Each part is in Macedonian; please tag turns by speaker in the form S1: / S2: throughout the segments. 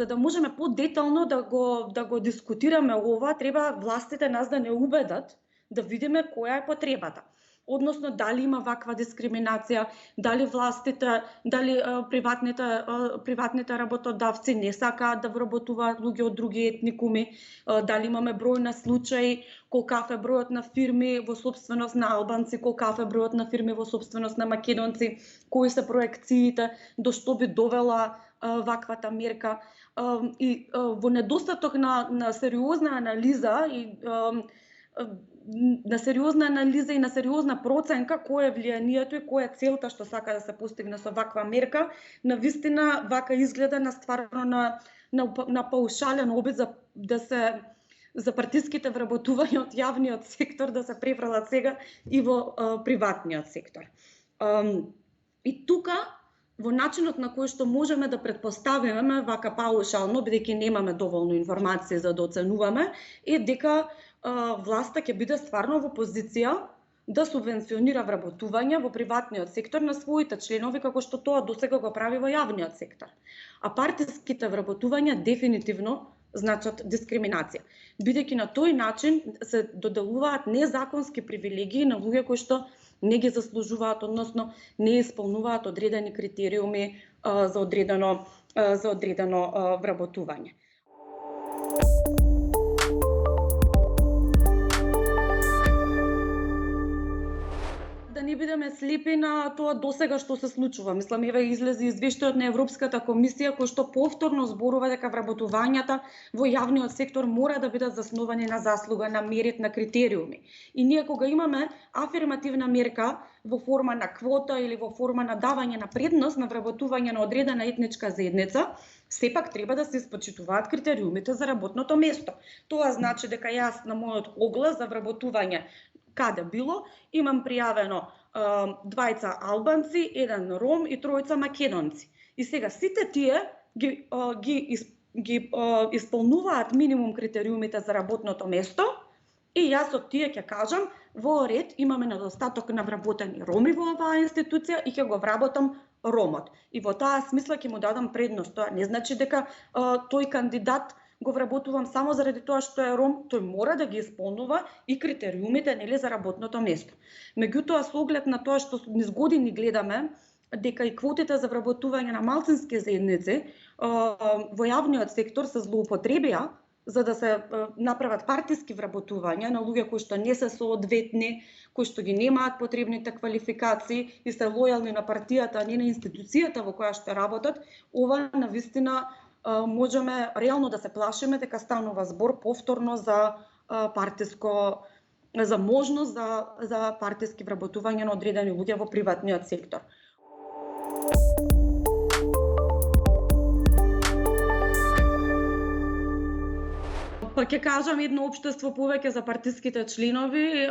S1: за да можеме подетално да го дискутираме ова, треба властите нас да не убедат да видиме која е потребата. Односно, дали има ваква дискриминација, дали властите, дали приватните работодавци не сакаат да вработуваат луѓе од други етникуми, дали имаме број на случаи, колкав е бројот на фирми во собственост на албанци, колкав е бројот на фирми во собственост на македонци, кои се проекциите, до што би довела ваквата мерка. И во недостаток на сериозна анализа и на сериозна проценка кој е влијанието и која е целта што сака да се постигне со ваква мерка, навистина вака изгледа на стварно на паушален обид за партиските вработувања од јавниот сектор да се префрлат сега и во приватниот сектор. И тука во начинот на кој што можеме да претпоставиме вака паушално, бидејќи немаме доволно информации за да оценуваме, е дека власта ќе биде стварно во позиција да субвенционира вработување во приватниот сектор на своите членови, како што тоа досега го прави во јавниот сектор. А партиските вработувања дефинитивно значат дискриминација, бидејќи на тој начин се доделуваат незаконски привилегии на луѓе кои што не ги заслужуваат, односно не исполнуваат одредени критериуми за одредено вработување. Да не бидеме слепи на тоа досега што се случува. Мислам, еве излезе извештајот на Европската комисија кој што повторно зборува дека вработувањата во јавниот сектор мора да бидат засновани на заслуга, на мерит, на критериуми. И ние кога имаме афирмативна мерка во форма на квота или во форма на давање на предност на вработување на одредена етничка заедница, сепак треба да се испочитуваат критериумите за работното место. Тоа значи дека јас на мојот оглас за вработување каде било, имам пријавено 2 албанци, 1 ром и 3 македонци. И сега сите тие ги исполнуваат минимум критериумите за работното место и јас од тие ќе кажам, во ред имаме недостаток на вработени роми во оваа институција и ќе го вработам ромот. И во таа смисла ќе му дадам предност. Тоа не значи дека тој кандидат го вработувам само заради тоа што е ром, тој мора да ги исполнува и критериумите за работното место. Меѓутоа, со оглед на тоа што низ години гледаме дека и квотите за вработување на малцински заедници во јавниот сектор се злоупотребија за да се направат партиски вработувања на луѓе кои што не се соодветни, кои што ги немаат потребните квалификации и се лојални на партијата, а не на институцијата во која што работат, ова навистина можеме реално да се плашиме дека станува збор повторно за можност за партиски вработување на одредени луѓе во приватниот сектор. Па ќе кажам едно општество повеќе за партиските членови,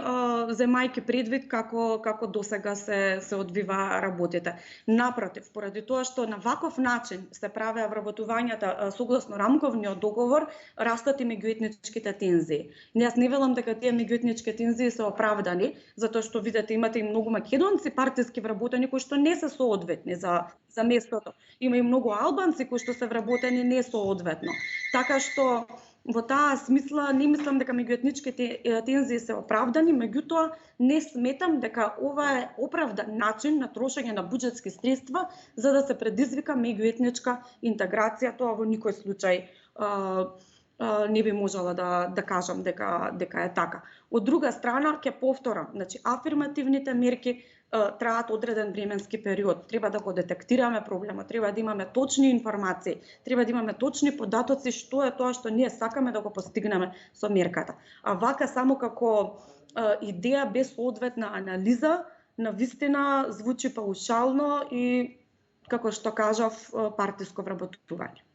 S1: земајќи предвид како досега се одвива работите. Напротив, поради тоа што на ваков начин се правеа вработувањата согласно рамковниот договор, растат и меѓуетничките тензии. Јас не велам дека тие меѓуетнички тензии се оправдани, затоа што видите имате и многу македонци партиски вработени кои што не се соодветни за местото. Има и многу албанци кои што се вработени не соодветно. Така што во таа смисла не мислам дека меѓуетничките тензии се оправдани, меѓутоа не сметам дека ова е оправдан начин на трошење на буџетски средства за да се предизвика меѓуетничка интеграција. Тоа во никој случај не би можела да кажам дека е така. Од друга страна, ќе повторам, значи афирмативните мерки траат одреден временски период. Треба да го детектираме проблемот, треба да имаме точни информации, треба да имаме точни податоци што е тоа што ние сакаме да го постигнеме со мерката. А вака само како идеја без соодветна анализа, навистина звучи паушално и, како што кажав, партиско вработување.